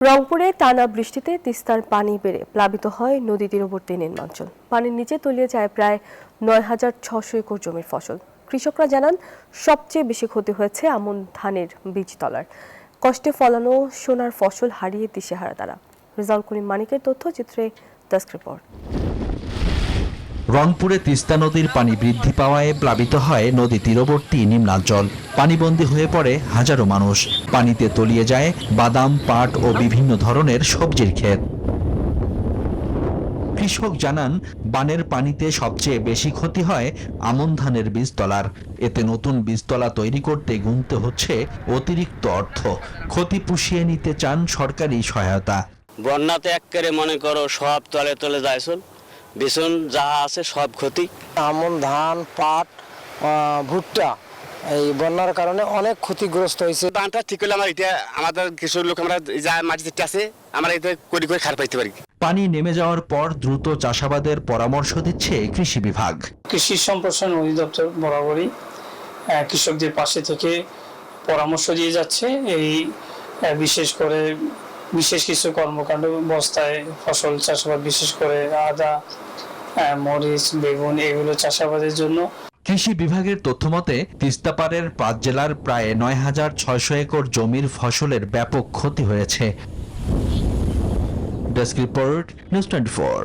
রংপুরে টানা বৃষ্টিতে তিস্তার পানি বেড়ে প্লাবিত হয় নদী তীরবর্তী নিম্নাঞ্চল। পানির নিচে তলিয়ে যায় প্রায় ৯,৬০০ একর জমির ফসল। কৃষকরা জানান, সবচেয়ে বেশি ক্ষতি হয়েছে আমন ধানের বীজতলার। কষ্টে ফলানো সোনার ফসল হারিয়ে দিশেহারা তারা। রেজাউল করিম মানিকের তথ্যচিত্রে ডেস্ক রিপোর্ট। রংপুরে তিস্তা নদীর পানি বৃদ্ধি পাওয়ায় প্লাবিত হয় নদী তীরবর্তী নিম্নাঞ্চল। পানিবন্দী হয়ে পড়ে হাজারো মানুষ। পানিতে তলিয়ে যায় বাদাম, পাট ও বিভিন্ন ধরনের সবজির ক্ষেত। কৃষক জানান, বানের পানিতে সবচেয়ে বেশি ক্ষতি হয় আমন ধানের বীজতলার। এতে নতুন বীজতলা তৈরি করতে গুনতে হচ্ছে অতিরিক্ত অর্থ। ক্ষতি পুষিয়ে নিতে চান সরকারি সহায়তা। বন্যাতে একেবারে মনে করো সব তলে তলে যাইছিল, বিছুন যা আছে সব ক্ষতি। আমন ধান, পাট, ভুট্টা এই বন্যার কারণে অনেক ক্ষতিগ্রস্ত হয়েছে। বানটা ঠিক হলে আমাদের কিছু লোক আমরা যা মাটিতে আছে আমরা এতে করে খার পাইতে পারি। পানি নেমে যাওয়ার পর দ্রুত চাষাবাদের পরামর্শ দিচ্ছে কৃষি বিভাগ। কৃষি সম্প্রসারণ অধিদপ্তর বরাবরই কৃষকদের পাশে থেকে পরামর্শ দিয়ে যাচ্ছে। এই বিশেষ করে বিশেষ কিছু কর্মকাণ্ড, বস্তায় ফসল চাষাবাদ, বিশেষ করে আদা, মরিচ, বেগুন এগুলো চাষাবাদের জন্য। কৃষি বিভাগের তথ্যমতে তিস্তাপাড়ের ৫ জেলার প্রায় ৯,৬০০ একর জমির ফসলের ব্যাপক ক্ষতি হয়েছে। Desk report, news 24।